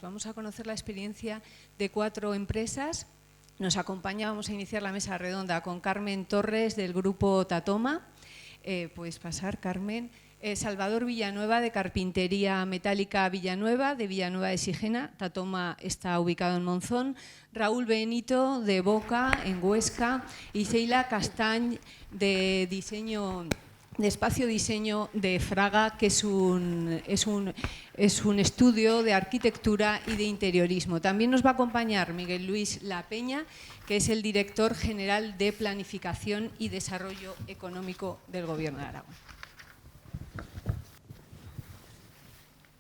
Vamos a conocer la experiencia de 4 empresas. Nos acompaña, vamos a iniciar la mesa redonda con Carmen Torres del grupo Tatoma. Puedes pasar, Carmen. Salvador Villanueva de Carpintería Metálica Villanueva, de Villanueva de Sigena. Tatoma está ubicado en Monzón. Raúl Benito de Boca, en Huesca. Y Sheila Castañ de Diseño... de Espacio Diseño de Fraga, que es un estudio de arquitectura y de interiorismo. También nos va a acompañar Miguel Luis La Peña, que es el director general de Planificación y Desarrollo Económico del Gobierno de Aragón.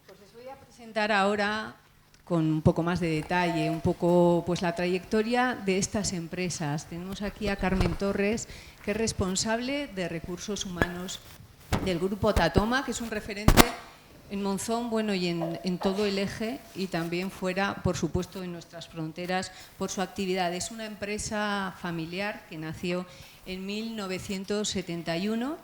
Pues les voy a presentar ahora con un poco más de detalle, un poco pues la trayectoria de estas empresas. Tenemos aquí a Carmen Torres, que es responsable de recursos humanos del grupo Tatoma, que es un referente en Monzón, bueno, y en todo el eje y también fuera, por supuesto, en nuestras fronteras por su actividad. Es una empresa familiar que nació en 1971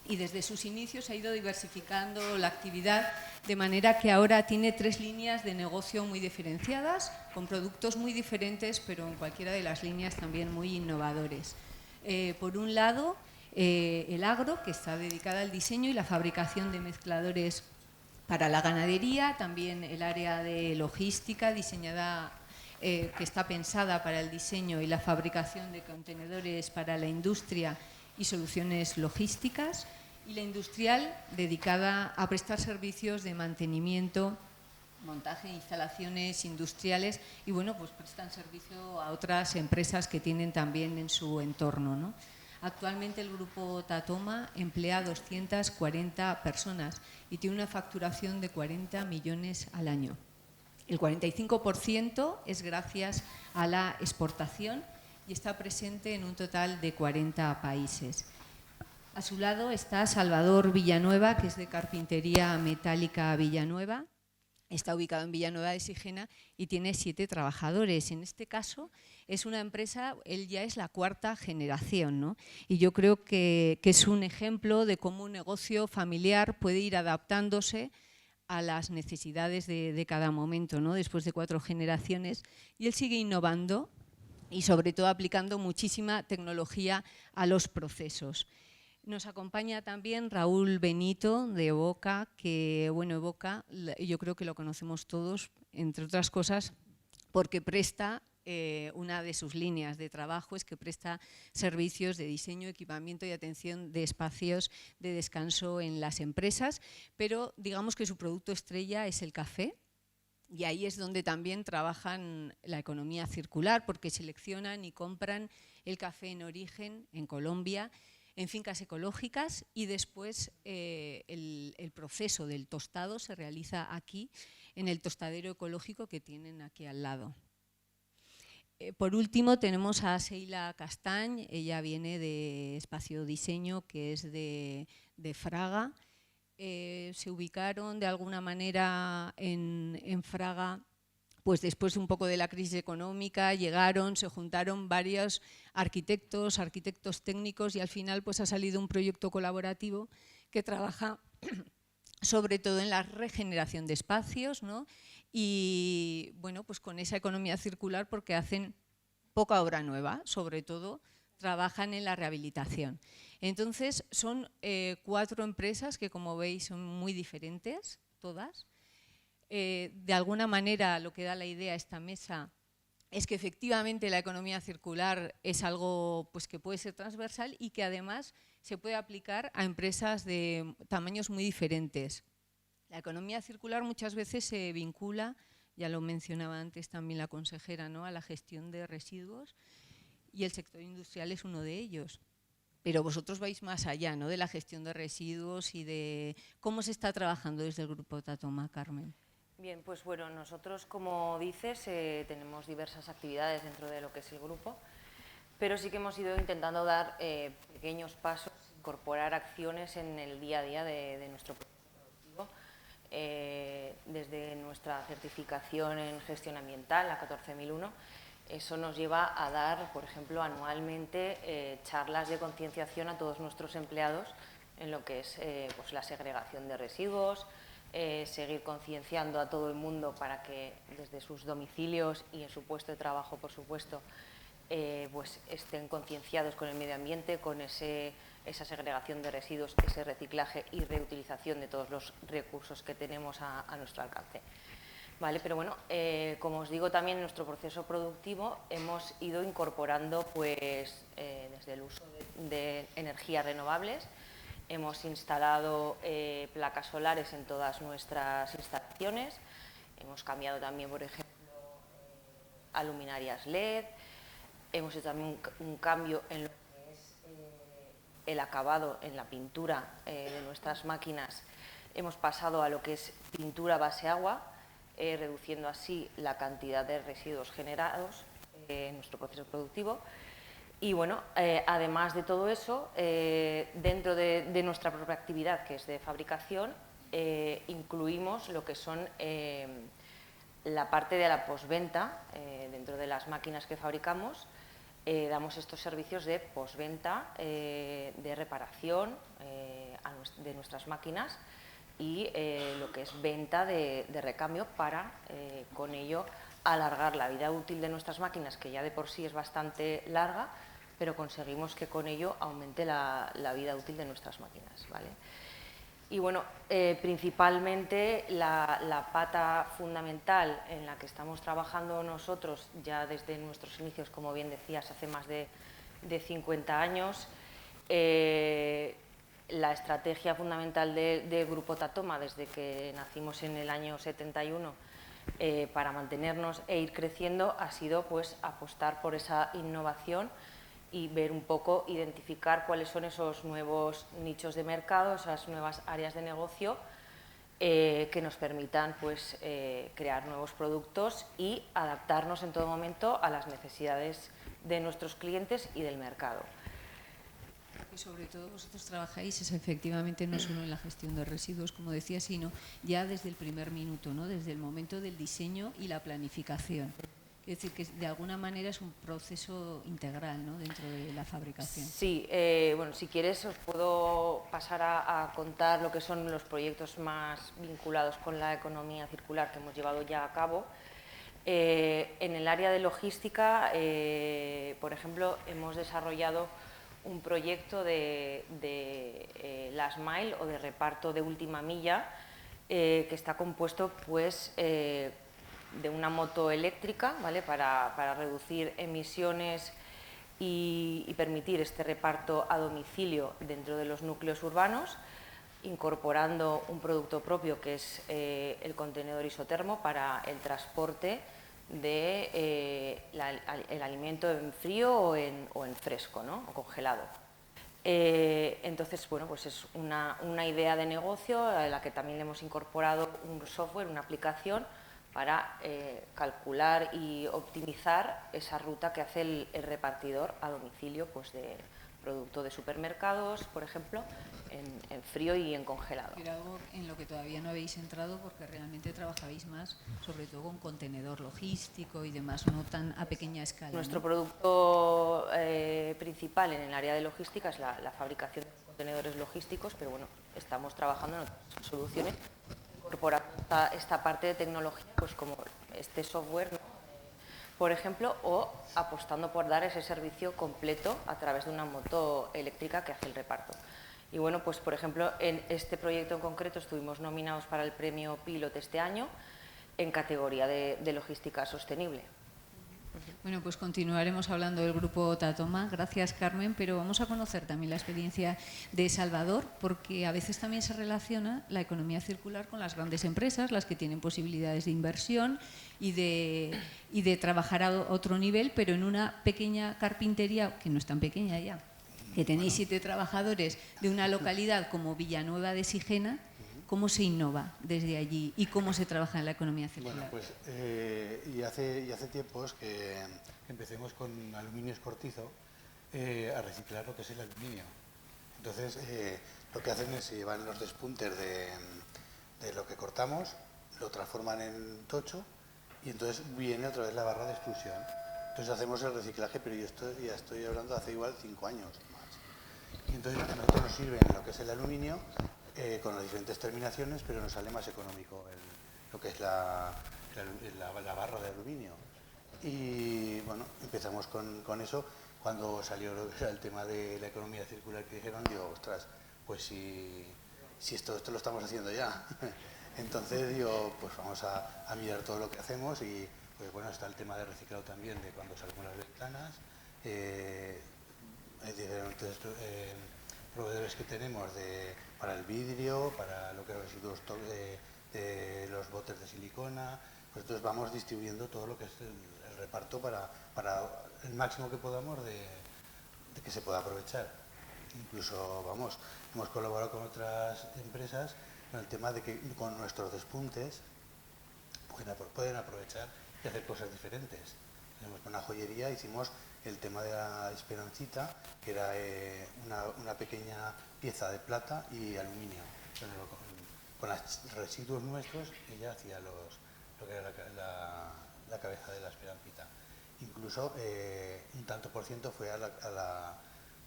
y desde sus inicios ha ido diversificando la actividad de manera que ahora tiene 3 líneas de negocio muy diferenciadas, con productos muy diferentes, pero en cualquiera de las líneas también muy innovadores. Por un lado, el agro, que está dedicada al diseño y la fabricación de mezcladores para la ganadería, también el área de logística diseñada, que está pensada para el diseño y la fabricación de contenedores para la industria y soluciones logísticas, y la industrial dedicada a prestar servicios de mantenimiento, montaje de instalaciones industriales y bueno, pues prestan servicio a otras empresas que tienen también en su entorno, ¿no? Actualmente el grupo Tatoma emplea 240 personas y tiene una facturación de 40 millones al año. El 45% es gracias a la exportación y está presente en un total de 40 países. A su lado está Salvador Villanueva, que es de Carpintería Metálica Villanueva. Está ubicado en Villanueva de Sigena y tiene 7 trabajadores. En este caso es una empresa, él ya es la 4ª generación, ¿no? Y yo creo que es un ejemplo de cómo un negocio familiar puede ir adaptándose a las necesidades de cada momento, ¿no? Después de 4 generaciones. Y él sigue innovando y sobre todo aplicando muchísima tecnología a los procesos. Nos acompaña también Raúl Benito de Boca, que bueno, Boca yo creo que lo conocemos todos, entre otras cosas, porque presta una de sus líneas de trabajo, es que presta servicios de diseño, equipamiento y atención de espacios de descanso en las empresas, pero digamos que su producto estrella es el café. Y ahí es donde también trabajan la economía circular, porque seleccionan y compran el café en origen, en Colombia, en fincas ecológicas, y después el proceso del tostado se realiza aquí, en el tostadero ecológico que tienen aquí al lado. Por último tenemos a Sheila Castañ, ella viene de Espacio Diseño, que es de Fraga. Se ubicaron de alguna manera en Fraga, pues después un poco de la crisis económica, llegaron, se juntaron varios arquitectos técnicos y al final pues ha salido un proyecto colaborativo que trabaja sobre todo en la regeneración de espacios, ¿no? Y bueno, pues con esa economía circular, porque hacen poca obra nueva, sobre todo trabajan en la rehabilitación. Entonces son 4 empresas que, como veis, son muy diferentes todas. De alguna manera lo que da la idea a esta mesa es que efectivamente la economía circular es algo pues, que puede ser transversal y que además se puede aplicar a empresas de tamaños muy diferentes. La economía circular muchas veces se vincula, ya lo mencionaba antes también la consejera, ¿no?, a la gestión de residuos, y el sector industrial es uno de ellos. Pero vosotros vais más allá, ¿no?, de la gestión de residuos y de cómo se está trabajando desde el grupo Tatoma, Carmen. Bien, pues bueno, nosotros, como dices, tenemos diversas actividades dentro de lo que es el grupo, pero sí que hemos ido intentando dar pequeños pasos, incorporar acciones en el día a día de nuestro proceso productivo, desde nuestra certificación en gestión ambiental, la 14001. Eso nos lleva a dar, por ejemplo, anualmente charlas de concienciación a todos nuestros empleados en lo que es pues, la segregación de residuos, seguir concienciando a todo el mundo para que desde sus domicilios y en su puesto de trabajo, por supuesto, pues estén concienciados con el medio ambiente, con esa segregación de residuos, ese reciclaje y reutilización de todos los recursos que tenemos a nuestro alcance. Vale, pero bueno, como os digo, también en nuestro proceso productivo hemos ido incorporando pues, desde el uso de energías renovables. Hemos instalado placas solares en todas nuestras instalaciones. Hemos cambiado también, por ejemplo, a luminarias LED. Hemos hecho también un cambio en lo que es el acabado en la pintura de nuestras máquinas. Hemos pasado a lo que es pintura base agua, reduciendo así la cantidad de residuos generados en nuestro proceso productivo. Y bueno, además de todo eso, dentro de nuestra propia actividad, que es de fabricación, incluimos lo que son la parte de la postventa. Dentro de las máquinas que fabricamos, damos estos servicios de postventa, de reparación de nuestras máquinas y lo que es venta de recambio para, con ello, alargar la vida útil de nuestras máquinas, que ya de por sí es bastante larga, pero conseguimos que con ello aumente la vida útil de nuestras máquinas, ¿vale? Y bueno, principalmente la pata fundamental en la que estamos trabajando nosotros ya desde nuestros inicios, como bien decías, hace más de 50 años, la estrategia fundamental del Grupo Tatoma, desde que nacimos en el año 71, para mantenernos e ir creciendo, ha sido pues apostar por esa innovación y ver un poco, identificar cuáles son esos nuevos nichos de mercado, esas nuevas áreas de negocio que nos permitan pues, crear nuevos productos y adaptarnos en todo momento a las necesidades de nuestros clientes y del mercado. Que sobre todo vosotros trabajáis es efectivamente no solo en la gestión de residuos, como decía, sino ya desde el primer minuto, ¿no? Desde el momento del diseño y la planificación. Es decir, que de alguna manera es un proceso integral, ¿no?, dentro de la fabricación. Sí, bueno, si quieres os puedo pasar a contar lo que son los proyectos más vinculados con la economía circular que hemos llevado ya a cabo. En el área de logística, por ejemplo, hemos desarrollado un proyecto de last mile o de reparto de última milla que está compuesto pues, de una moto eléctrica, ¿vale?, para reducir emisiones y permitir este reparto a domicilio dentro de los núcleos urbanos, incorporando un producto propio que es el contenedor isotermo para el transporte del alimento en frío o en fresco, ¿no?, o congelado. Entonces, bueno, pues es una idea de negocio a la que también le hemos incorporado un software, una aplicación para calcular y optimizar esa ruta que hace el repartidor a domicilio pues, de producto de supermercados, por ejemplo, en frío y en congelado. Pero algo en lo que todavía no habéis entrado porque realmente trabajabais más, sobre todo con contenedor logístico y demás, no tan a pequeña escala. Nuestro ¿no? producto principal en el área de logística es la fabricación de contenedores logísticos, pero bueno, estamos trabajando en otras soluciones, incorporando esta parte de tecnología, pues como este software, ¿no?, por ejemplo, o apostando por dar ese servicio completo a través de una moto eléctrica que hace el reparto. Y bueno, pues por ejemplo, en este proyecto en concreto estuvimos nominados para el premio Pilot este año en categoría de logística sostenible. Bueno, pues continuaremos hablando del Grupo Tatoma. Gracias, Carmen, pero vamos a conocer también la experiencia de Salvador, porque a veces también se relaciona la economía circular con las grandes empresas, las que tienen posibilidades de inversión y de trabajar a otro nivel, pero en una pequeña carpintería, que no es tan pequeña ya, que tenéis 7 trabajadores de una localidad como Villanueva de Sigena. ¿Cómo se innova desde allí y cómo se trabaja en la economía circular? Bueno, pues y hace tiempos que empecemos con aluminio escortizo a reciclar lo que es el aluminio. Entonces, lo que hacen es se llevan los despuntes de lo que cortamos, lo transforman en tocho y entonces viene otra vez la barra de extrusión. Entonces hacemos el reciclaje, pero yo ya estoy hablando de hace igual 5 años más. Y entonces a nosotros nos sirven lo que es el aluminio con las diferentes terminaciones, pero nos sale más económico lo que es la barra de aluminio. Y bueno, empezamos con eso. Cuando salió el tema de la economía circular, que dijeron, digo, ostras, pues si esto lo estamos haciendo ya. Entonces digo, pues vamos a mirar todo lo que hacemos y pues bueno, está el tema de reciclado también, de cuando salimos las ventanas, hay diferentes proveedores que tenemos para el vidrio, para lo que es residuos de los botes de silicona. Pues entonces vamos distribuyendo todo lo que es el reparto para el máximo que podamos de que se pueda aprovechar. Incluso, vamos, hemos colaborado con otras empresas con el tema de que con nuestros despuntes pueden aprovechar y hacer cosas diferentes. Con una joyería hicimos el tema de la Esperancita, que era una pequeña pieza de plata y aluminio. Con los residuos nuestros ella hacía lo que era la cabeza de la Esperancita. Incluso un tanto por ciento fue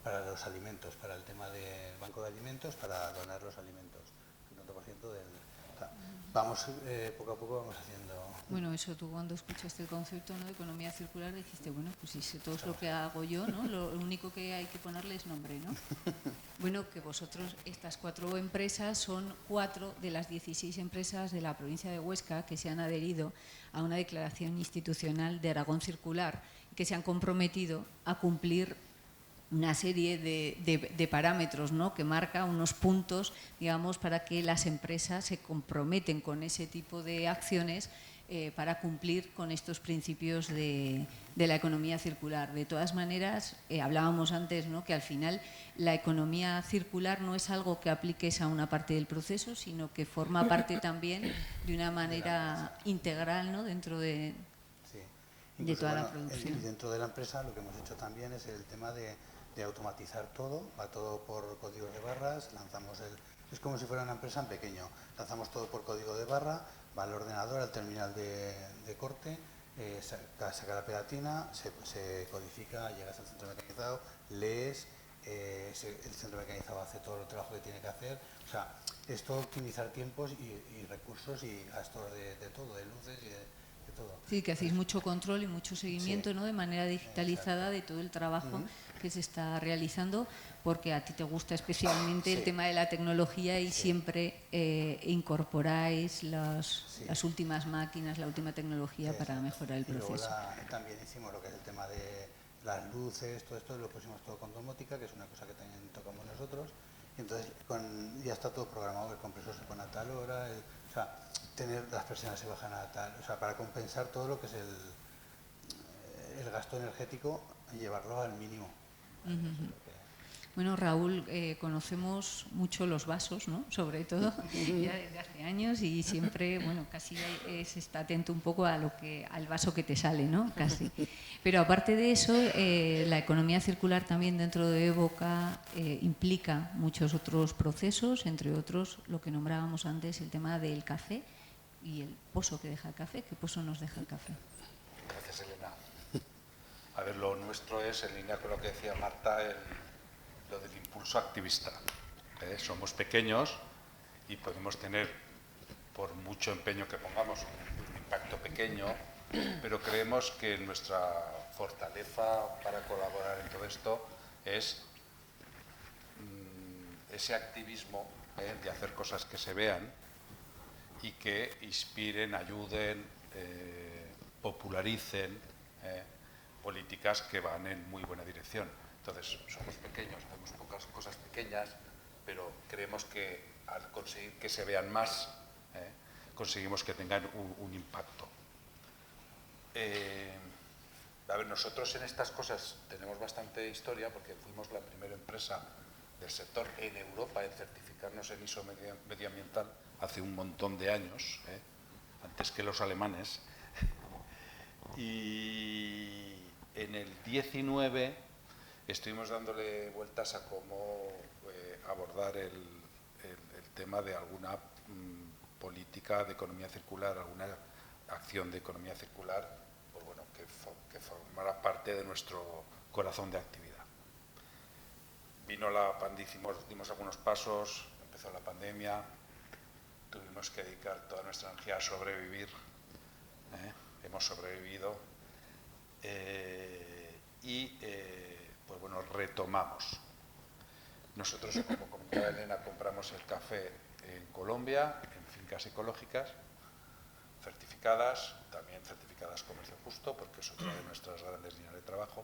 para los alimentos, para el tema del banco de alimentos, para donar los alimentos. Un tanto por ciento vamos, poco a poco vamos haciendo. Bueno, eso tú cuando escuchaste el concepto, ¿no?, de economía circular dijiste, bueno, pues si todo es lo que hago yo, ¿no?, lo único que hay que ponerle es nombre, ¿no? Bueno, que vosotros, estas 4 empresas son 4 de las 16 empresas de la provincia de Huesca que se han adherido a una declaración institucional de Aragón Circular, que se han comprometido a cumplir una serie de parámetros, ¿no?, que marca unos puntos, digamos, para que las empresas se comprometen con ese tipo de acciones para cumplir con estos principios de la economía circular. De todas maneras, hablábamos antes, ¿no?, que al final la economía circular no es algo que apliques a una parte del proceso, sino que forma parte también de una manera integral, ¿no?, dentro de toda la producción. Dentro de la empresa lo que hemos hecho también es el tema de automatizar todo, va todo por códigos de barras, es como si fuera una empresa en pequeño, lanzamos todo por código de barra, va al ordenador, al terminal de corte, saca la pegatina, se codifica, llegas al centro mecanizado, lees, el centro mecanizado hace todo el trabajo que tiene que hacer, o sea, es todo optimizar tiempos y recursos y gastos de todo, de luces y de todo. Sí, que hacéis mucho control y mucho seguimiento, sí, ¿no?, de manera digitalizada de todo el trabajo que se está realizando, porque a ti te gusta especialmente el tema de la tecnología y siempre incorporáis las últimas máquinas, la última tecnología para mejorar el proceso. Luego también hicimos lo que es el tema de las luces, todo esto lo pusimos todo con domótica, que es una cosa que también tocamos nosotros. Y entonces ya está todo programado, el compresor se pone a tal hora, o sea, las persianas se bajan a tal, o sea, para compensar todo lo que es el gasto energético y llevarlo al mínimo. Bueno, Raúl, conocemos mucho los vasos, ¿no?, sobre todo, ya desde hace años, y siempre, bueno, casi se está atento un poco al vaso que te sale, ¿no?, casi. Pero aparte de eso, la economía circular también dentro de Evoca implica muchos otros procesos, entre otros lo que nombrábamos antes, el tema del café y el pozo que deja el café. ¿Qué pozo nos deja el café? Gracias, Elena. A ver, lo nuestro es, en línea con lo que decía Marta, lo del impulso activista. Somos pequeños y podemos tener, por mucho empeño que pongamos, un impacto pequeño, pero creemos que nuestra fortaleza para colaborar en todo esto es ese activismo de hacer cosas que se vean y que inspiren, ayuden, popularicen políticas que van en muy buena dirección. Entonces, somos pequeños, hacemos pocas cosas pequeñas, pero creemos que al conseguir que se vean más, conseguimos que tengan un impacto. A ver, nosotros en estas cosas tenemos bastante historia porque fuimos la primera empresa del sector en Europa en certificarnos en ISO medioambiental hace un montón de años, antes que los alemanes. Y en el 19 estuvimos dándole vueltas a cómo abordar el tema de alguna política de economía circular, alguna acción de economía circular, pues bueno, que formara parte de nuestro corazón de actividad. Vino la pandemia, dimos algunos pasos, empezó la pandemia, tuvimos que dedicar toda nuestra energía a sobrevivir. Hemos sobrevivido pues bueno, retomamos. Nosotros, como comentaba Elena, compramos el café en Colombia, en fincas ecológicas, certificadas, también certificadas Comercio Justo, porque es otra de nuestras grandes líneas de trabajo.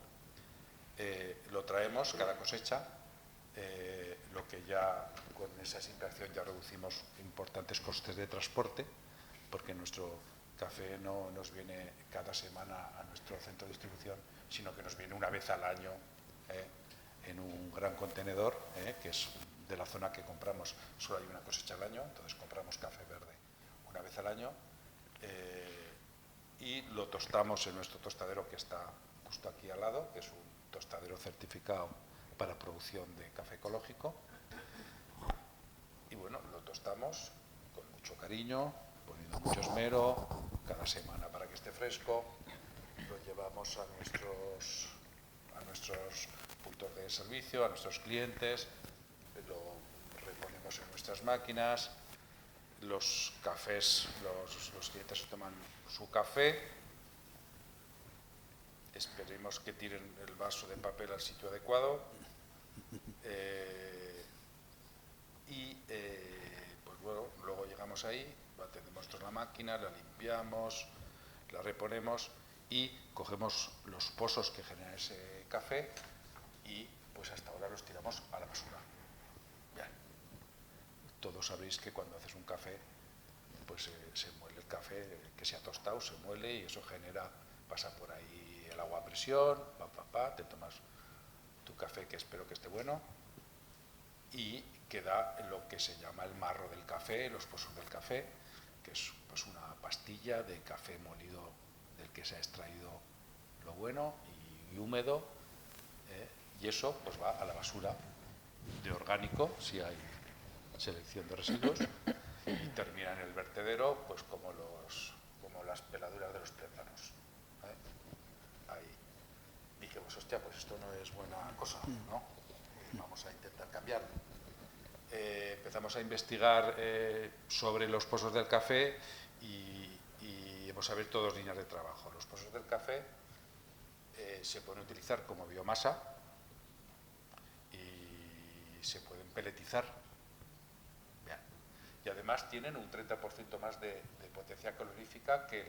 Lo traemos cada cosecha, lo que ya con esa simplificación ya reducimos importantes costes de transporte, porque nuestro café no nos viene cada semana a nuestro centro de distribución, sino que nos viene una vez al año en un gran contenedor, que es de la zona que compramos. Solo hay una cosecha al año, entonces compramos café verde una vez al año y lo tostamos en nuestro tostadero, que está justo aquí al lado, que es un tostadero certificado para producción de café ecológico. Y bueno, lo tostamos con mucho cariño, poniendo mucho esmero, cada semana para que esté fresco. Lo llevamos a nuestros puntos de servicio, a nuestros clientes, lo reponemos en nuestras máquinas. Los cafés, los clientes toman su café, esperemos que tiren el vaso de papel al sitio adecuado pues bueno, luego llegamos ahí, atendemos nosotros la máquina, la limpiamos, la reponemos y cogemos los pozos que generan ese café y pues hasta ahora los tiramos a la basura. Bien. Todos sabréis que cuando haces un café, pues se muele el café, que se ha tostado, se muele y eso pasa por ahí el agua a presión, te tomas tu café, que espero que esté bueno, y queda lo que se llama el marro del café, los pozos del café, que es pues una pastilla de café molido del que se ha extraído lo bueno y húmedo, y eso pues va a la basura de orgánico, si hay selección de residuos, y termina en el vertedero pues como las peladuras de los plátanos. Ahí dijimos, hostia, pues esto no es buena cosa, ¿no? Vamos a intentar cambiar. Empezamos a investigar sobre los pozos del café y hemos abierto dos líneas de trabajo. Los pozos del café se pueden utilizar como biomasa y se pueden peletizar. Bien. Y además tienen un 30% más de potencia calorífica que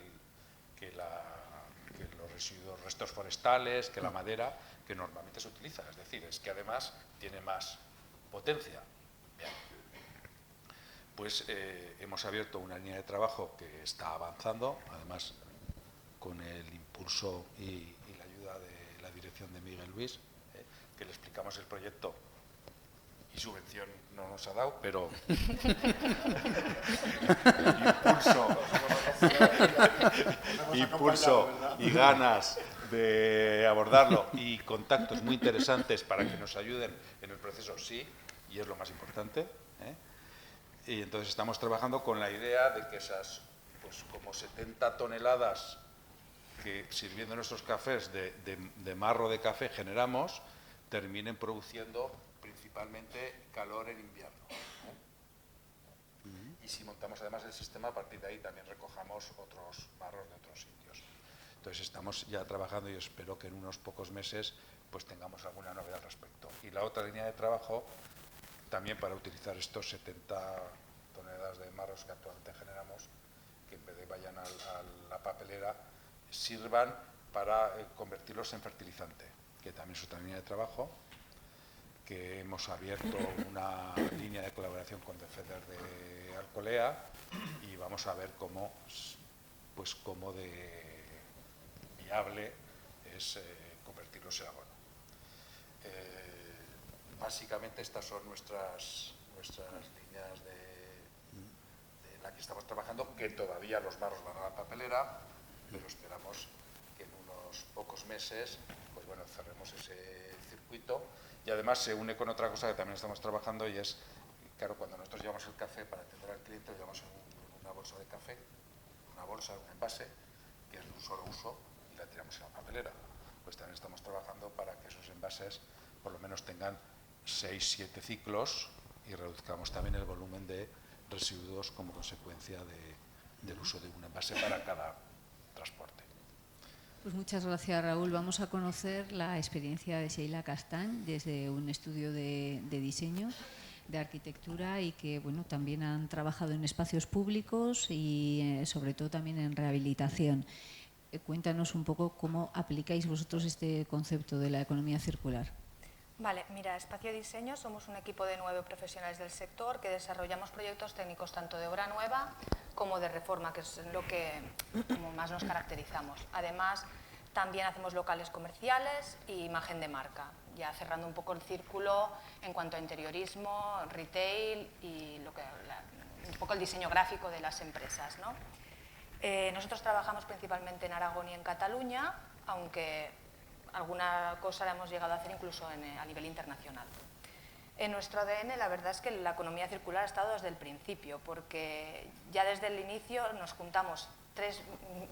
los restos forestales, que la madera que normalmente se utiliza. Es decir, es que además tiene más potencia. Bien. Pues hemos abierto una línea de trabajo que está avanzando, además con el impulso y la ayuda de la dirección de Miguel Luis, que le explicamos el proyecto y subvención no nos ha dado, pero impulso y ganas de abordarlo y contactos muy interesantes para que nos ayuden en el proceso, sí, y es lo más importante. Y entonces estamos trabajando con la idea de que esas, pues como 70 toneladas que sirviendo nuestros cafés de marro de café generamos, terminen produciendo principalmente calor en invierno. Y si montamos además el sistema, a partir de ahí también recojamos otros marros de otros sitios. Entonces estamos ya trabajando y espero que en unos pocos meses pues tengamos alguna novedad al respecto. Y la otra línea de trabajo, también para utilizar estos 70 toneladas de marros que actualmente generamos, que en vez de vayan a la papelera, sirvan para convertirlos en fertilizante, que también es otra línea de trabajo, que hemos abierto una línea de colaboración con Defender de Alcolea y vamos a ver cómo de viable es convertirlos en abono. Básicamente estas son nuestras líneas en las que estamos trabajando, que todavía los marros van a la papelera, pero esperamos que en unos pocos meses pues bueno, cerremos ese circuito. Y además se une con otra cosa que también estamos trabajando y es, claro, cuando nosotros llevamos el café para atender al cliente, lo llevamos en una bolsa de café, un envase, que es de un solo uso, y la tiramos en la papelera. Pues también estamos trabajando para que esos envases por lo menos tengan 6-7 ciclos y reduzcamos también el volumen de residuos como consecuencia del uso de un envase para cada transporte. Pues muchas gracias, Raúl. Vamos a conocer la experiencia de Sheila Castañ desde un estudio de diseño, de arquitectura, y que bueno, también han trabajado en espacios públicos y sobre todo también en rehabilitación. Cuéntanos un poco cómo aplicáis vosotros este concepto de la economía circular. Vale, mira, Espacio Diseño somos un equipo de 9 profesionales del sector que desarrollamos proyectos técnicos tanto de obra nueva como de reforma, que es lo que como más nos caracterizamos. Además, también hacemos locales comerciales y imagen de marca, ya cerrando un poco el círculo en cuanto a interiorismo, retail y un poco el diseño gráfico de las empresas, ¿no? Nosotros trabajamos principalmente en Aragón y en Cataluña, aunque alguna cosa la hemos llegado a hacer incluso a nivel internacional. En nuestro ADN la verdad es que la economía circular ha estado desde el principio, porque ya desde el inicio nos juntamos 3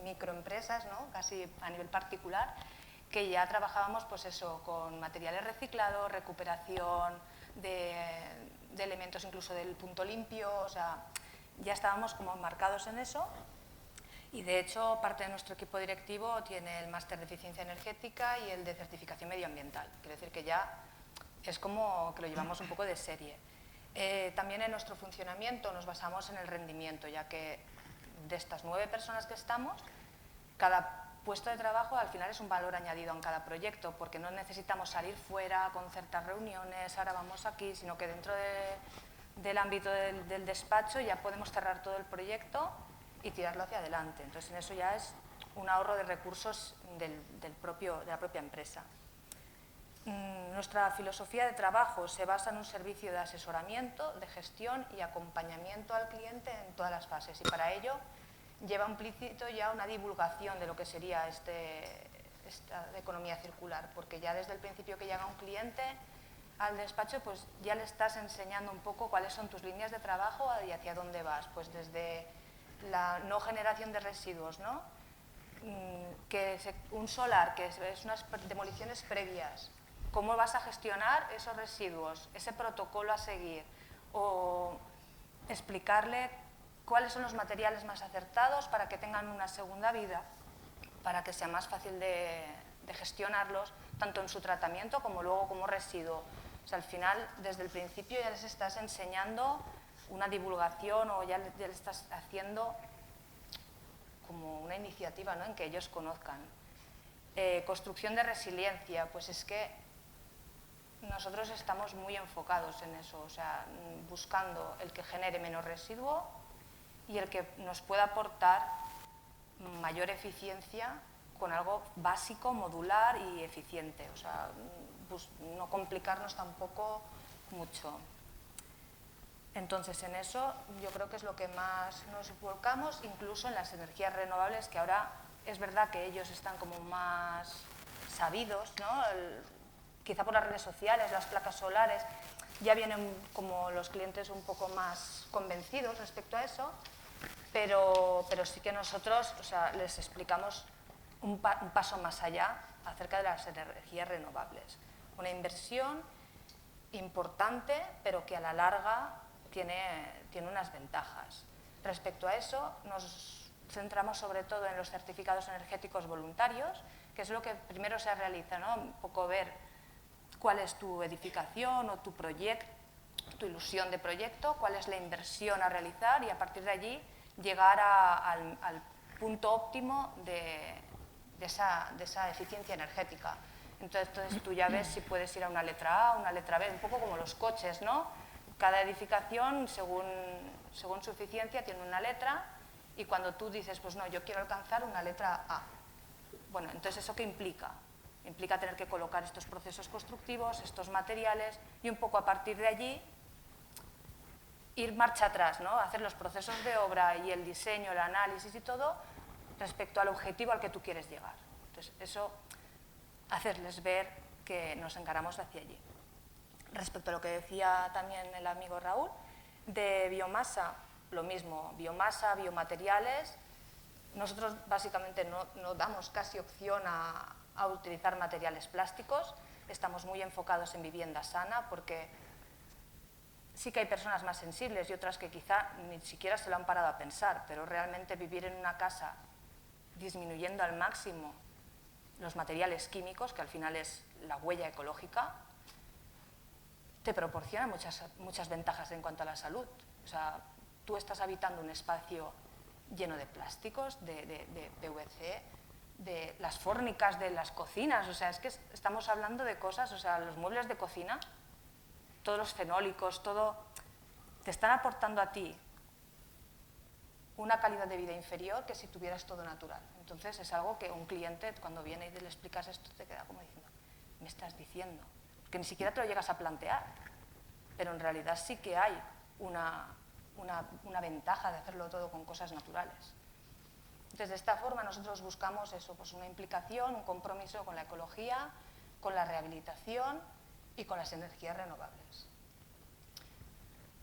microempresas, ¿no? Casi a nivel particular, que ya trabajábamos pues eso, con materiales reciclados, recuperación de elementos incluso del punto limpio, o sea, ya estábamos como marcados en eso. Y de hecho, parte de nuestro equipo directivo tiene el máster de eficiencia energética y el de certificación medioambiental. Quiero decir que ya es como que lo llevamos un poco de serie. También en nuestro funcionamiento nos basamos en el rendimiento, ya que de estas 9 personas que estamos, cada puesto de trabajo al final es un valor añadido en cada proyecto, porque no necesitamos salir fuera, concertar reuniones, ahora vamos aquí, sino que dentro del ámbito del despacho ya podemos cerrar todo el proyecto y tirarlo hacia adelante. Entonces, en eso ya es un ahorro de recursos de la propia empresa. Nuestra filosofía de trabajo se basa en un servicio de asesoramiento, de gestión y acompañamiento al cliente en todas las fases, y para ello lleva implícito ya una divulgación de lo que sería esta economía circular, porque ya desde el principio que llega un cliente al despacho, pues ya le estás enseñando un poco cuáles son tus líneas de trabajo y hacia dónde vas, pues desde la no generación de residuos, ¿no? Un solar, que es unas demoliciones previas, ¿cómo vas a gestionar esos residuos, ese protocolo a seguir? O explicarle cuáles son los materiales más acertados para que tengan una segunda vida, para que sea más fácil de gestionarlos, tanto en su tratamiento como luego como residuo. O sea, al final, desde el principio ya les estás enseñando una divulgación o ya le estás haciendo como una iniciativa, ¿no? En que ellos conozcan. Construcción de resiliencia, pues es que nosotros estamos muy enfocados en eso, o sea, buscando el que genere menos residuo y el que nos pueda aportar mayor eficiencia con algo básico, modular y eficiente, o sea, no complicarnos tampoco mucho. Entonces, en eso yo creo que es lo que más nos volcamos, incluso en las energías renovables, que ahora es verdad que ellos están como más sabidos, ¿no? Quizá por las redes sociales, las placas solares, ya vienen como los clientes un poco más convencidos respecto a eso, pero sí que nosotros, o sea, les explicamos un paso más allá acerca de las energías renovables. Una inversión importante, pero que a la larga tiene unas ventajas. Respecto a eso, nos centramos sobre todo en los certificados energéticos voluntarios, que es lo que primero se realiza, ¿no? Un poco ver cuál es tu edificación o tu proyecto, tu ilusión de proyecto, cuál es la inversión a realizar y a partir de allí llegar al punto óptimo de esa eficiencia energética. Entonces tú ya ves si puedes ir a una letra A, una letra B, un poco como los coches, ¿no? Cada edificación, según su eficiencia, tiene una letra y cuando tú dices, pues no, yo quiero alcanzar una letra A. Bueno, entonces, ¿eso qué implica? Implica tener que colocar estos procesos constructivos, estos materiales y un poco a partir de allí ir marcha atrás, ¿no? Hacer los procesos de obra y el diseño, el análisis y todo respecto al objetivo al que tú quieres llegar. Entonces, eso, hacerles ver que nos encaramos hacia allí. Respecto a lo que decía también el amigo Raúl, de biomasa, lo mismo, biomasa, biomateriales. Nosotros básicamente no damos casi opción a utilizar materiales plásticos, estamos muy enfocados en vivienda sana porque sí que hay personas más sensibles y otras que quizá ni siquiera se lo han parado a pensar, pero realmente vivir en una casa disminuyendo al máximo los materiales químicos, que al final es la huella ecológica, te proporciona muchas ventajas en cuanto a la salud. O sea, tú estás habitando un espacio lleno de plásticos, de PVC, de las fórmicas de las cocinas, o sea, es que estamos hablando de cosas, o sea, los muebles de cocina, todos los fenólicos, todo, te están aportando a ti una calidad de vida inferior que si tuvieras todo natural. Entonces es algo que un cliente cuando viene y le explicas esto te queda como diciendo, ¿me estás diciendo? Que ni siquiera te lo llegas a plantear, pero en realidad sí que hay una ventaja de hacerlo todo con cosas naturales. Entonces, de esta forma nosotros buscamos eso, pues una implicación, un compromiso con la ecología, con la rehabilitación y con las energías renovables.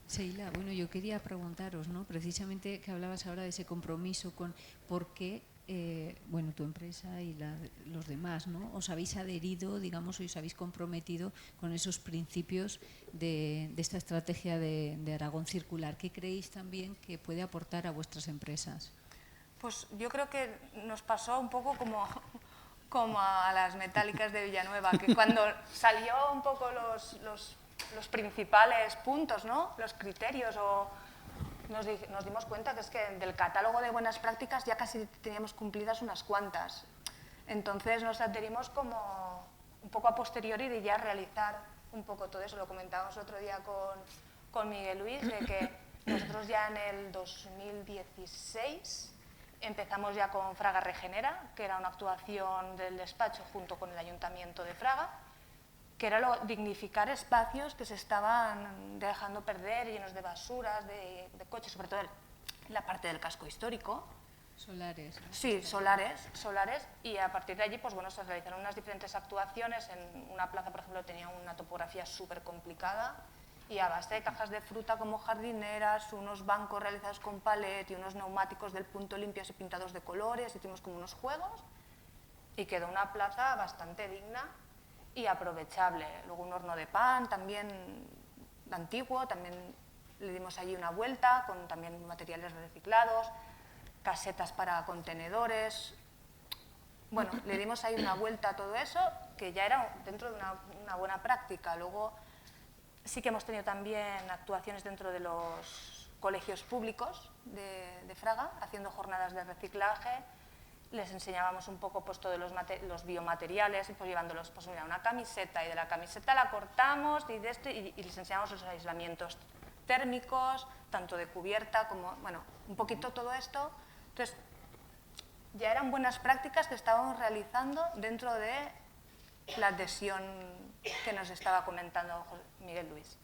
Sheila, bueno, yo quería preguntaros, ¿no? Precisamente que hablabas ahora de ese compromiso con por qué, bueno, tu empresa y los demás, ¿no? Os habéis adherido, digamos, y os habéis comprometido con esos principios de esta estrategia de Aragón Circular. ¿Qué creéis también que puede aportar a vuestras empresas? Pues yo creo que nos pasó un poco como a las metálicas de Villanueva, que cuando salió un poco los principales puntos, ¿no? Los criterios, o nos dimos cuenta que es que del catálogo de buenas prácticas ya casi teníamos cumplidas unas cuantas. Entonces nos adherimos como un poco a posteriori de ya realizar un poco todo eso. Lo comentábamos otro día con Miguel Luis, de que nosotros ya en el 2016 empezamos ya con Fraga Regenera, que era una actuación del despacho junto con el Ayuntamiento de Fraga, que era dignificar espacios que se estaban dejando perder, llenos de basuras, de coches, sobre todo en la parte del casco histórico. Solares, ¿no? Sí, solares, y a partir de allí pues, bueno, se realizaron unas diferentes actuaciones. En una plaza, por ejemplo, tenía una topografía súper complicada, y a base de cajas de fruta como jardineras, unos bancos realizados con palet y unos neumáticos del punto limpios y pintados de colores, hicimos como unos juegos y quedó una plaza bastante digna y aprovechable. Luego un horno de pan también antiguo, también le dimos allí una vuelta con también materiales reciclados, casetas para contenedores. Bueno, le dimos ahí una vuelta a todo eso, que ya era dentro de una buena práctica. Luego sí que hemos tenido también actuaciones dentro de los colegios públicos de Fraga, haciendo jornadas de reciclaje. Les enseñábamos un poco pues, todos los biomateriales, pues, llevándolos pues, mira, una camiseta, y de la camiseta la cortamos y les enseñamos los aislamientos térmicos, tanto de cubierta como, bueno, un poquito todo esto. Entonces, ya eran buenas prácticas que estábamos realizando dentro de la adhesión que nos estaba comentando Miguel Luis.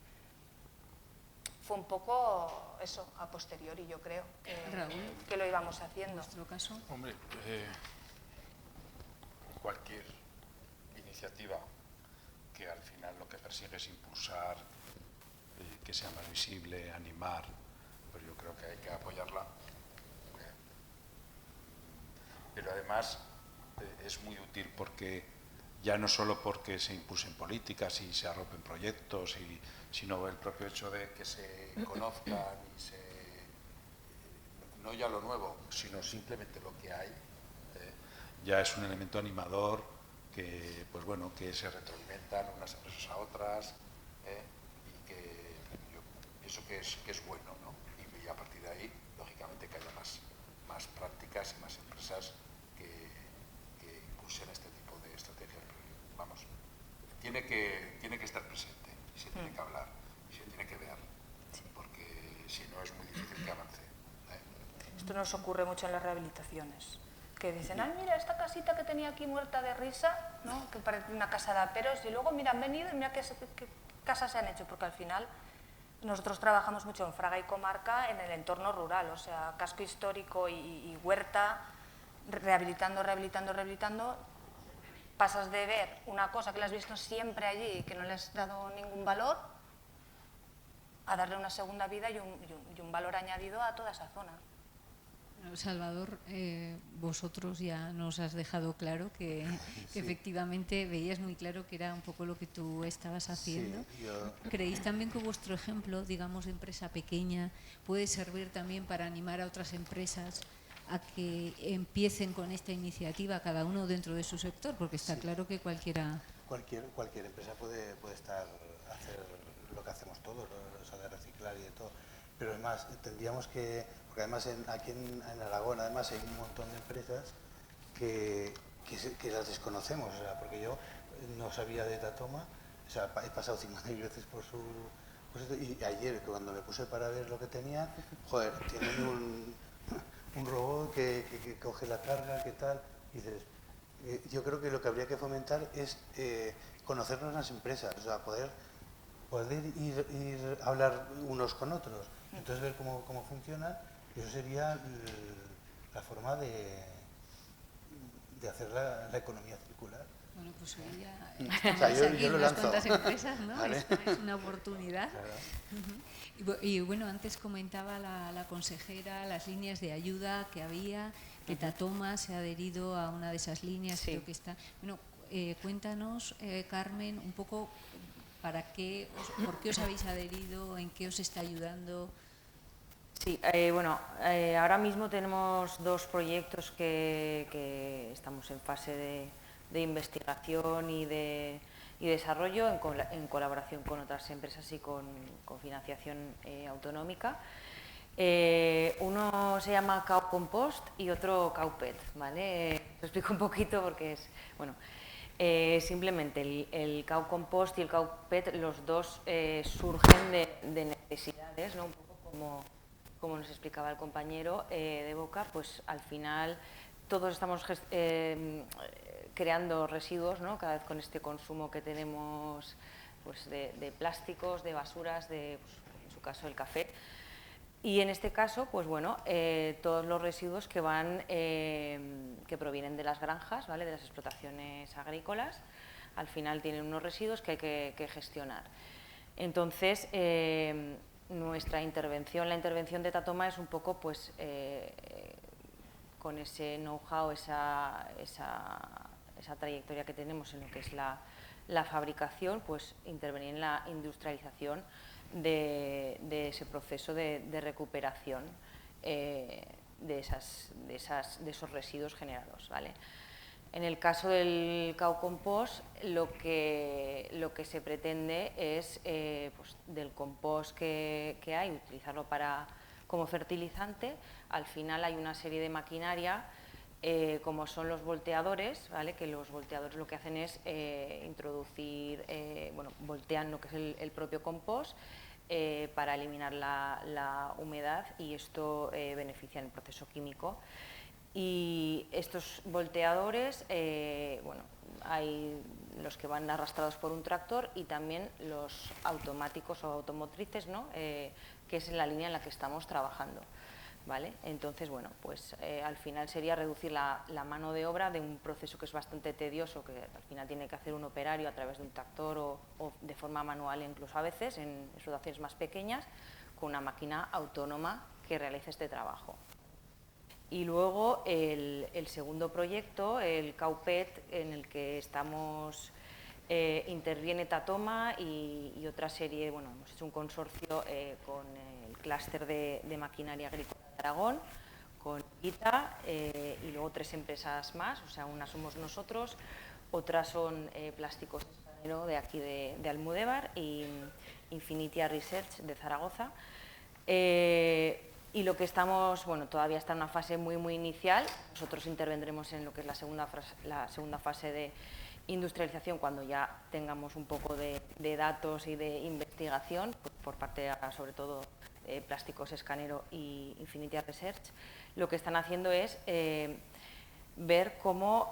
Fue un poco eso, a posteriori, yo creo, que lo íbamos haciendo. ¿En nuestro caso? Hombre, cualquier iniciativa que al final lo que persigue es impulsar, que sea más visible, animar, pues yo creo que hay que apoyarla. Pero además es muy útil porque ya no solo porque se impulsen políticas y se arropen proyectos, sino el propio hecho de que se conozcan y no ya lo nuevo, sino simplemente lo que hay, ya es un elemento animador que, pues bueno, que se retroalimentan unas empresas a otras, y que yo pienso que es bueno, ¿no? Y a partir de ahí, lógicamente, que haya más prácticas y más empresas que impulsen este tipo de estrategias. Vamos, tiene que estar presente, y se tiene que hablar, y se tiene que ver, porque si no es muy difícil que avance. Esto nos ocurre mucho en las rehabilitaciones, que dicen, ay, mira, esta casita que tenía aquí muerta de risa, ¿no? Que parece una casa de aperos, y luego, mira, han venido y mira qué casas se han hecho, porque al final nosotros trabajamos mucho en Fraga y comarca en el entorno rural, o sea, casco histórico y huerta, rehabilitando, pasas de ver una cosa que la has visto siempre allí y que no le has dado ningún valor, a darle una segunda vida y un valor añadido a toda esa zona. Bueno, Salvador, vosotros ya nos has dejado claro que Sí. efectivamente veías muy claro que era un poco lo que tú estabas haciendo. Sí, yo, ¿Creéis también que vuestro ejemplo, digamos, de empresa pequeña, puede servir también para animar a otras empresas a que empiecen con esta iniciativa, cada uno dentro de su sector? Porque está claro que cualquiera... cualquier empresa puede hacer lo que hacemos todos, ¿no? O sea, de reciclar y de todo. Pero además tendríamos que, porque además aquí en Aragón además hay un montón de empresas que las desconocemos, o sea, porque yo no sabía de Tatoma, o sea, he pasado 50.000 veces por su... y ayer cuando me puse para ver lo que tenían, joder, tienen un robot que coge la carga, que tal, y dices, yo creo que lo que habría que fomentar es conocernos las empresas, o sea, poder ir a hablar unos con otros, entonces ver cómo funciona, y eso sería la forma de hacer la economía circular. Bueno, pues hoy ya O estamos sea, yo aquí lo unas lanzo. cuantas empresas, ¿no? ¿Vale? Esta es una oportunidad. Claro. Y bueno, antes comentaba la consejera las líneas de ayuda que había, que Tatoma se ha adherido a una de esas líneas, Sí. creo que está... Bueno, cuéntanos, Carmen, un poco por qué os habéis adherido, en qué os está ayudando. Sí, bueno, ahora mismo tenemos 2 proyectos que estamos en fase de investigación y desarrollo en colaboración con otras empresas y con financiación autonómica. Uno se llama Cow Compost y otro Cowpet, ¿vale? Lo explico un poquito porque es, bueno, simplemente el Cow Compost y el Cowpet, los dos surgen de necesidades, ¿no? Un poco como nos explicaba el compañero de Boca, pues al final todos estamos creando residuos, ¿no? Cada vez con este consumo que tenemos pues, de plásticos, de basuras, en su caso el café. Y en este caso, pues bueno, todos los residuos que provienen de las granjas, ¿vale? De las explotaciones agrícolas, al final tienen unos residuos que hay que gestionar. Entonces, nuestra intervención, la intervención de Tatoma es un poco, pues, con ese know-how, esa trayectoria que tenemos en lo que es la fabricación, pues intervenir en la industrialización de ese proceso de recuperación de esos residuos generados, ¿vale? En el caso del Cow Compost, lo que se pretende es, pues, del compost que hay, utilizarlo como fertilizante. Al final hay una serie de maquinaria, como son los volteadores, ¿vale? Que los volteadores lo que hacen es introducir, bueno, voltean lo que es el propio compost para eliminar la humedad, y esto beneficia en el proceso químico. Y estos volteadores, bueno, hay los que van arrastrados por un tractor y también los automáticos o automotrices, ¿no? Que es en la línea en la que estamos trabajando, ¿vale? Entonces, bueno, pues al final sería reducir la mano de obra de un proceso que es bastante tedioso, que al final tiene que hacer un operario a través de un tractor o de forma manual, incluso a veces en explotaciones más pequeñas, con una máquina autónoma que realice este trabajo. Y luego el segundo proyecto, el Cowpet, en el que estamos, interviene Tatoma y otra serie, bueno, hemos hecho un consorcio con el clúster de maquinaria agrícola de Aragón, con ITA y luego 3 empresas más, o sea, una somos nosotros, otras son Plásticos Escanero de aquí de Almudévar y Infinitia Research de Zaragoza. Y lo que estamos, bueno, todavía está en una fase muy inicial. Nosotros intervendremos en lo que es la segunda fase de industrialización, cuando ya tengamos un poco de datos y de investigación por parte de, sobre todo, Plásticos Escanero y Infinitia Research. Lo que están haciendo es ver cómo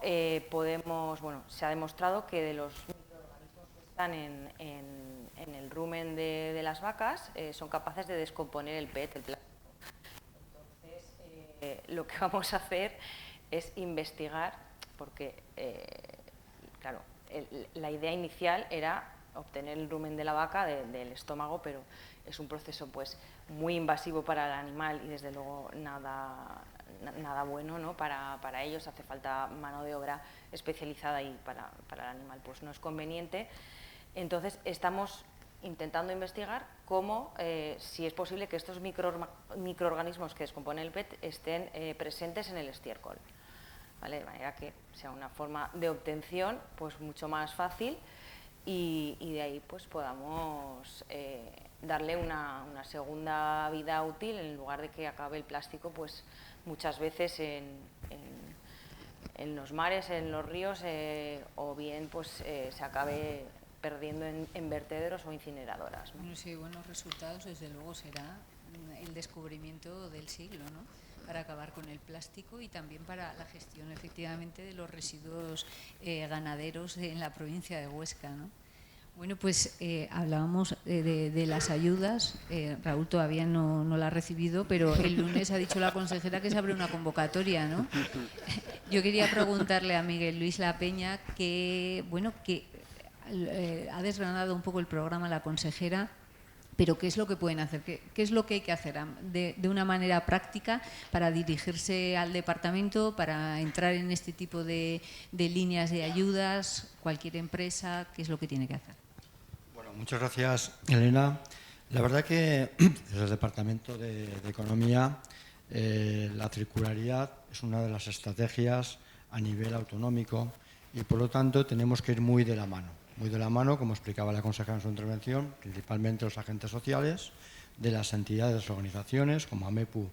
podemos, bueno, se ha demostrado que de los microorganismos que están en el rumen de las vacas son capaces de descomponer el PET, el plástico. Lo que vamos a hacer es investigar, porque, claro, la idea inicial era obtener el rumen de la vaca del estómago, pero es un proceso, pues, muy invasivo para el animal y desde luego nada nada bueno, ¿no? Para ellos hace falta mano de obra especializada y para el animal pues no es conveniente. Entonces estamos intentando investigar cómo, si es posible que estos microorganismos que descomponen el PET estén presentes en el estiércol, ¿vale? De manera que sea una forma de obtención pues mucho más fácil y de ahí pues podamos darle una segunda vida útil, en lugar de que acabe el plástico pues muchas veces en los mares, en los ríos, o bien pues se acabe perdiendo en vertederos o incineradoras, ¿no? Bueno, sí, buenos resultados, desde luego será el descubrimiento del siglo, ¿no? Para acabar con el plástico y también para la gestión efectivamente de los residuos ganaderos en la provincia de Huesca, ¿no? Bueno, pues hablábamos de las ayudas. Raúl todavía no la ha recibido, pero el lunes ha dicho la consejera que se abre una convocatoria, ¿no? Yo quería preguntarle a Miguel Luis Lapeña que ha desgranado un poco el programa la consejera, pero ¿qué es lo que pueden hacer? ¿Qué es lo que hay que hacer de una manera práctica para dirigirse al departamento, para entrar en este tipo de líneas de ayudas? Cualquier empresa, ¿qué es lo que tiene que hacer? Bueno, muchas gracias, Elena. La verdad que desde el Departamento de Economía la circularidad es una de las estrategias a nivel autonómico y por lo tanto tenemos que ir muy de la mano, como explicaba la consejera en su intervención, principalmente los agentes sociales, de las entidades, organizaciones como AMEPU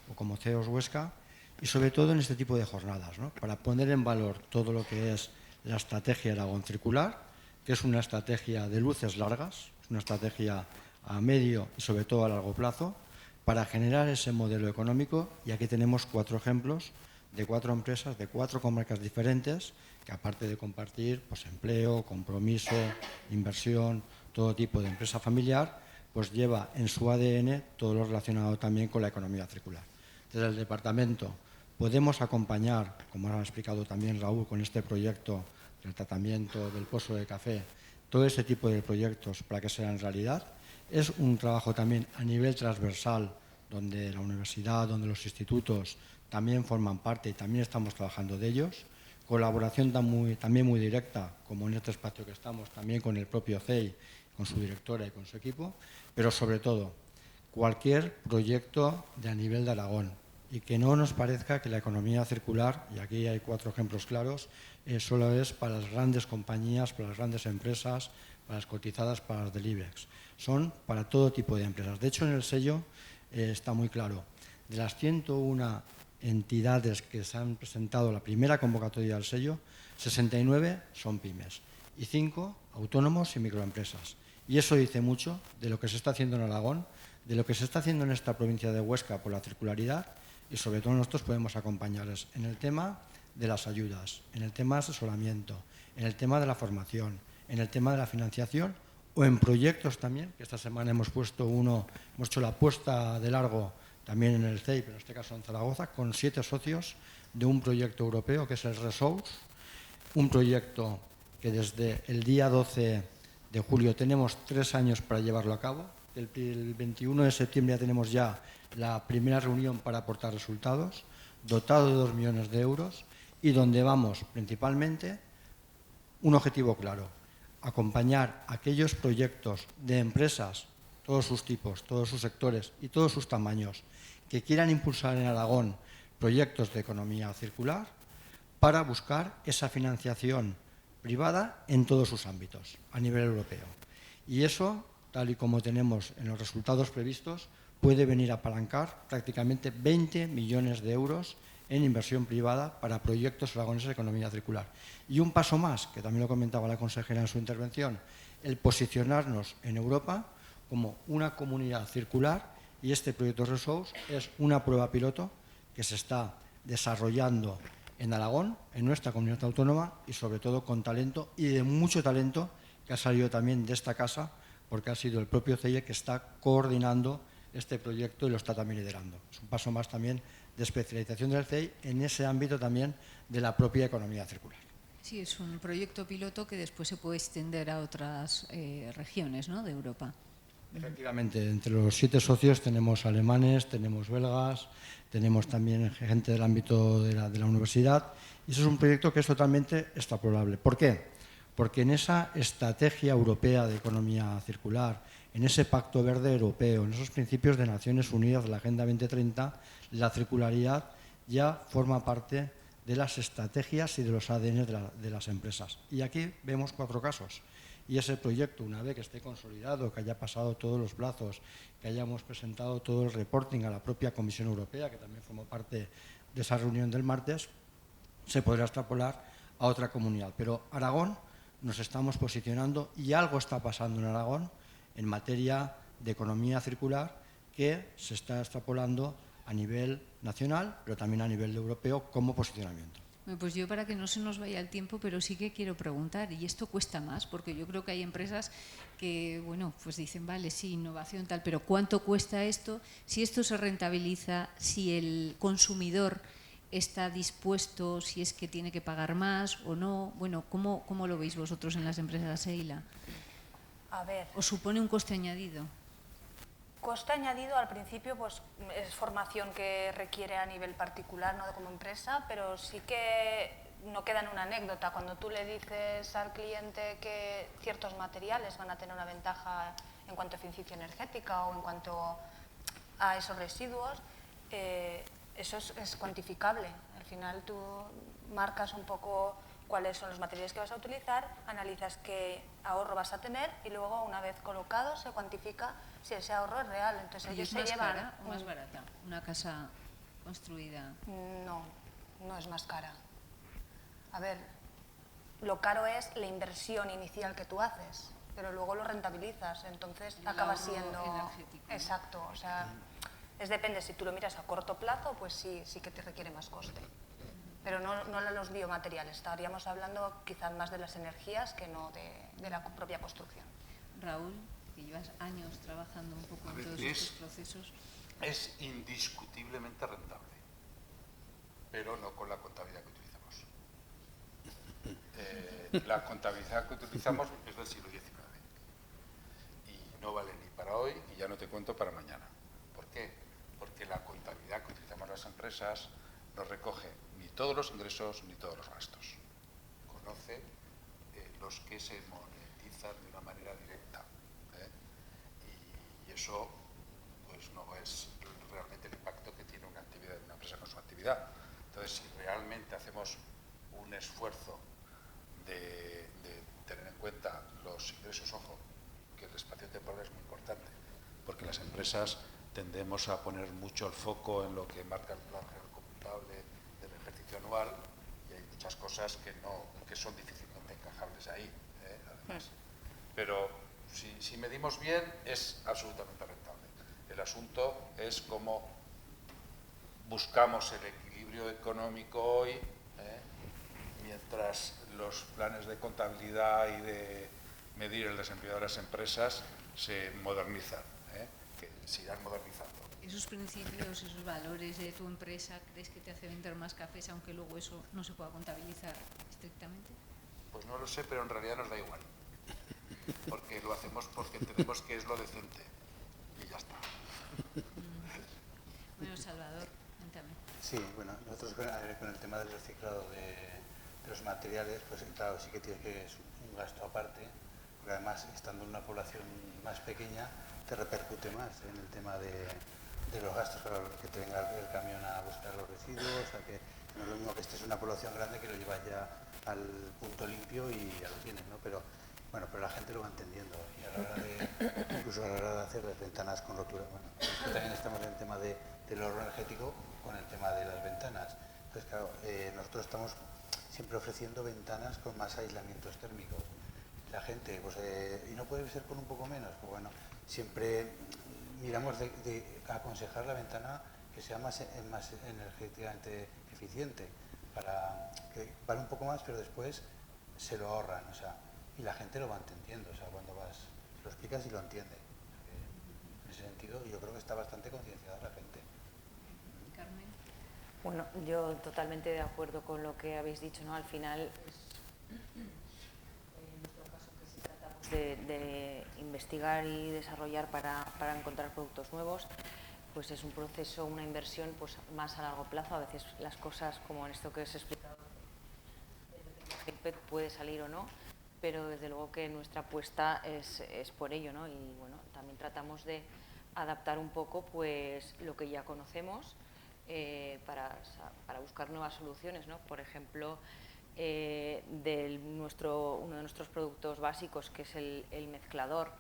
o como CEOS Huesca, y sobre todo en este tipo de jornadas, ¿no? Para poner en valor todo lo que es la estrategia Aragón Circular, que es una estrategia de luces largas, es una estrategia a medio y sobre todo a largo plazo, para generar ese modelo económico. Y aquí tenemos 4 ejemplos de 4 empresas, de 4 comarcas diferentes, que aparte de compartir pues, empleo, compromiso, inversión, todo tipo de empresa familiar, pues lleva en su ADN todo lo relacionado también con la economía circular. Desde el departamento podemos acompañar, como ha explicado también Raúl, con este proyecto del tratamiento del pozo de café, todo ese tipo de proyectos para que sean realidad. Es un trabajo también a nivel transversal, donde la universidad, donde los institutos también forman parte y también estamos trabajando de ellos. Colaboración también muy directa, como en este espacio que estamos, también con el propio CEI, con su directora y con su equipo, pero sobre todo cualquier proyecto de a nivel de Aragón, y que no nos parezca que la economía circular, y aquí hay 4 ejemplos claros, solo es para las grandes compañías, para las grandes empresas, para las cotizadas, para las del IBEX. Son para todo tipo de empresas. De hecho, en el sello está muy claro. De las 101 entidades que se han presentado la primera convocatoria del sello, 69 son pymes y 5 autónomos y microempresas. Y eso dice mucho de lo que se está haciendo en Aragón, de lo que se está haciendo en esta provincia de Huesca por la circularidad, y sobre todo nosotros podemos acompañarles en el tema de las ayudas, en el tema de asesoramiento, en el tema de la formación, en el tema de la financiación o en proyectos también, que esta semana hemos hecho la apuesta de largo también en el CEI, pero en este caso en Zaragoza, con 7 socios de un proyecto europeo que es el Resource, un proyecto que desde el día 12 de julio tenemos 3 años para llevarlo a cabo. El 21 de septiembre ya tenemos ya la primera reunión para aportar resultados, dotado de 2 millones de euros y donde vamos principalmente un objetivo claro: acompañar aquellos proyectos de empresas, todos sus tipos, todos sus sectores y todos sus tamaños, que quieran impulsar en Aragón proyectos de economía circular para buscar esa financiación privada en todos sus ámbitos a nivel europeo. Y eso, tal y como tenemos en los resultados previstos, puede venir a apalancar prácticamente 20 millones de euros en inversión privada para proyectos aragoneses de economía circular. Y un paso más, que también lo comentaba la consejera en su intervención, el posicionarnos en Europa como una comunidad circular, y este proyecto Resource es una prueba piloto que se está desarrollando en Aragón, en nuestra comunidad autónoma, y sobre todo con talento, y de mucho talento que ha salido también de esta casa, porque ha sido el propio CEI que está coordinando este proyecto y lo está también liderando. Es un paso más también de especialización del CEI en ese ámbito también de la propia economía circular. Sí, es un proyecto piloto que después se puede extender a otras regiones, ¿no?, de Europa. Efectivamente, entre los 7 socios tenemos alemanes, tenemos belgas, tenemos también gente del ámbito de la universidad, y eso es un proyecto que es totalmente extrapolable. ¿Por qué? Porque en esa estrategia europea de economía circular, en ese Pacto Verde Europeo, en esos principios de Naciones Unidas de la Agenda 2030, la circularidad ya forma parte de las estrategias y de los ADN de las empresas. Y aquí vemos 4 casos. Y ese proyecto, una vez que esté consolidado, que haya pasado todos los plazos, que hayamos presentado todo el reporting a la propia Comisión Europea, que también formó parte de esa reunión del martes, se podrá extrapolar a otra comunidad. Pero Aragón nos estamos posicionando y algo está pasando en Aragón en materia de economía circular que se está extrapolando a nivel nacional, pero también a nivel europeo como posicionamiento. Pues yo, para que no se nos vaya el tiempo, pero sí que quiero preguntar, y esto cuesta más, porque yo creo que hay empresas que, bueno, pues dicen, vale, sí, innovación tal, pero ¿cuánto cuesta esto? Si esto se rentabiliza, si el consumidor está dispuesto, si es que tiene que pagar más o no. Bueno, ¿cómo lo veis vosotros en las empresas Seila? A ver. ¿Os supone un coste añadido? Coste añadido al principio pues es formación que requiere a nivel particular, no como empresa, pero sí que no queda en una anécdota. Cuando tú le dices al cliente que ciertos materiales van a tener una ventaja en cuanto a eficiencia energética o en cuanto a esos residuos, eso es cuantificable. Al final tú marcas un poco cuáles son los materiales que vas a utilizar, analizas qué ahorro vas a tener y luego, una vez colocado, se cuantifica si ese ahorro es real. Entonces ellos se llevan... ¿Es más cara o más barata una casa construida? No, no es más cara. A ver, lo caro es la inversión inicial que tú haces, pero luego lo rentabilizas, entonces acaba siendo... energético, ¿no? Exacto, o sea, depende, si tú lo miras a corto plazo, pues sí que te requiere más coste. Pero no de los biomateriales, estaríamos hablando quizás más de las energías que no de la propia construcción. Raúl, que llevas años trabajando un poco en todos estos procesos. Es indiscutiblemente rentable, pero no con la contabilidad que utilizamos. La contabilidad que utilizamos es del siglo XIX y no vale ni para hoy y ya no te cuento para mañana. ¿Por qué? Porque la contabilidad que utilizamos las empresas no recoge ni todos los ingresos ni todos los gastos. Conoce los que se monetizan de una manera directa. Y eso pues no es realmente el impacto que tiene una actividad de una empresa con su actividad. Entonces, si realmente hacemos un esfuerzo de tener en cuenta los ingresos, ojo, que el espacio temporal es muy importante, porque las empresas tendemos a poner mucho el foco en lo que marca el plan general computable del ejercicio anual y hay muchas cosas que son difícilmente encajables ahí, además. Pero si medimos bien, es absolutamente rentable. El asunto es cómo buscamos el equilibrio económico hoy, mientras los planes de contabilidad y de medir el desempleo de las empresas se modernizan, que se irán modernizando. ¿Esos principios, esos valores de tu empresa, crees que te hace vender más cafés, aunque luego eso no se pueda contabilizar estrictamente? Pues no lo sé, pero en realidad nos da igual. Porque lo hacemos porque entendemos que es lo decente. Y ya está. Bueno, Salvador, cuéntame. Sí, bueno, nosotros con el tema del reciclado de los materiales, pues claro, sí que tiene que es un gasto aparte, porque además, estando en una población más pequeña, te repercute más en el tema de los gastos, claro, que te venga el camión a buscar los residuos, a que no es lo mismo que estés en una población grande que lo llevas ya al punto limpio y ya lo tienes, ¿no? Pero bueno, pero la gente lo va entendiendo y a la hora de, incluso a la hora de hacer las ventanas con rotura, bueno, también estamos en el tema del ahorro energético con el tema de las ventanas. Entonces, claro, nosotros estamos siempre ofreciendo ventanas con más aislamientos térmicos. La gente, pues, ¿y no puede ser con un poco menos? Pues bueno, siempre miramos de aconsejar la ventana que sea más energéticamente eficiente, para que vale un poco más, pero después se lo ahorran, o sea, y la gente lo va entendiendo, o sea, cuando lo explicas y lo entiende. En ese sentido, yo creo que está bastante concienciada la gente. Carmen. Bueno, yo totalmente de acuerdo con lo que habéis dicho, ¿no? Al final, en nuestro caso, que si tratamos pues de investigar y desarrollar para encontrar productos nuevos, pues es un proceso, una inversión pues más a largo plazo. A veces las cosas, como en esto que os he explicado, puede salir o no, pero desde luego que nuestra apuesta es por ello, ¿no? Y bueno, también tratamos de adaptar un poco pues lo que ya conocemos para buscar nuevas soluciones, ¿no? Por ejemplo, uno de nuestros productos básicos, que es el mezclador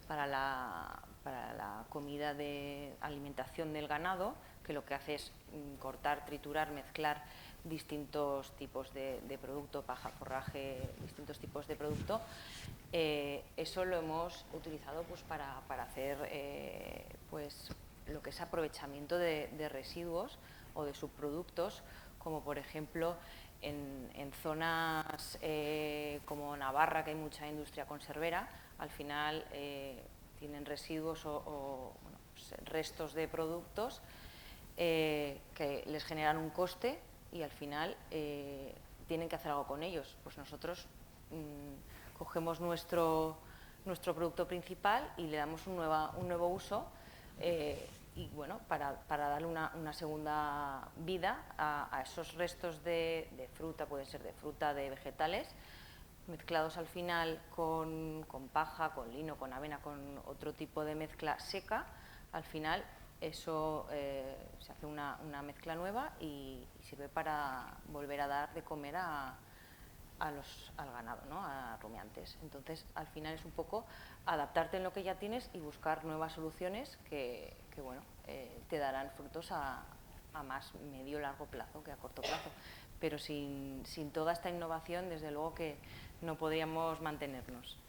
para la comida de alimentación del ganado, que lo que hace es cortar, triturar, mezclar distintos tipos de producto, paja, forraje, distintos tipos de producto. Eso lo hemos utilizado pues para hacer pues lo que es aprovechamiento de residuos o de subproductos, como por ejemplo en zonas como Navarra, que hay mucha industria conservera. Al final tienen residuos o bueno, pues restos de productos que les generan un coste y al final tienen que hacer algo con ellos. Pues nosotros cogemos nuestro producto principal y le damos un nuevo uso y bueno, para darle una segunda vida a esos restos de fruta, pueden ser de fruta, de vegetales, mezclados al final con paja, con lino, con avena, con otro tipo de mezcla seca. Al final eso se hace una mezcla nueva y sirve para volver a dar de comer al ganado, ¿no? A rumiantes. Entonces, al final es un poco adaptarte en lo que ya tienes y buscar nuevas soluciones que bueno, te darán frutos a más medio largo plazo que a corto plazo. Pero sin toda esta innovación, desde luego que no podríamos mantenernos.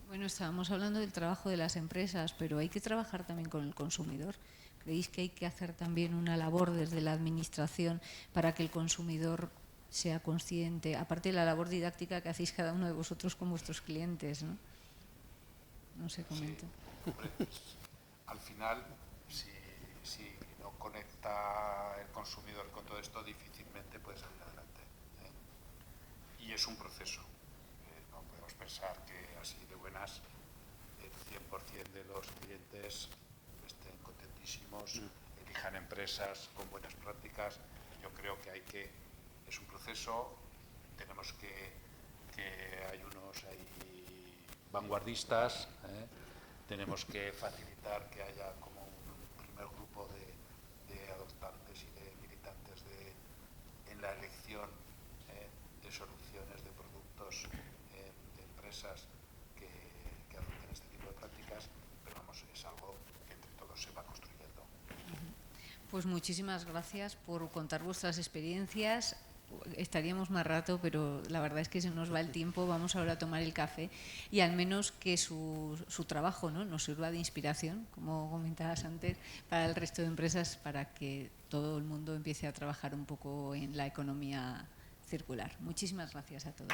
Bueno, estábamos hablando del trabajo de las empresas, pero hay que trabajar también con el consumidor. ¿Creéis que hay que hacer también una labor desde la administración para que el consumidor sea consciente, aparte de la labor didáctica que hacéis cada uno de vosotros con vuestros clientes, ¿no? No sé, comento. Sí, hombre, al final, si no conecta el consumidor con todo esto, difícilmente puede salir adelante, ¿eh? Y es un proceso. No podemos pensar que así de buenas el 100% de los clientes estén contentísimos, elijan empresas con buenas prácticas. Yo creo que es un proceso, tenemos que hay unos ahí vanguardistas, tenemos que facilitar que haya como un primer grupo de adoptantes y de militantes en la elección de soluciones, de productos, de empresas que adopten este tipo de prácticas, pero vamos, es algo que entre todos se va construyendo. Pues muchísimas gracias por contar vuestras experiencias. Estaríamos más rato, pero la verdad es que se nos va el tiempo. Vamos ahora a tomar el café y al menos que su trabajo, ¿no?, nos sirva de inspiración, como comentabas antes, para el resto de empresas, para que todo el mundo empiece a trabajar un poco en la economía circular. Muchísimas gracias a todos.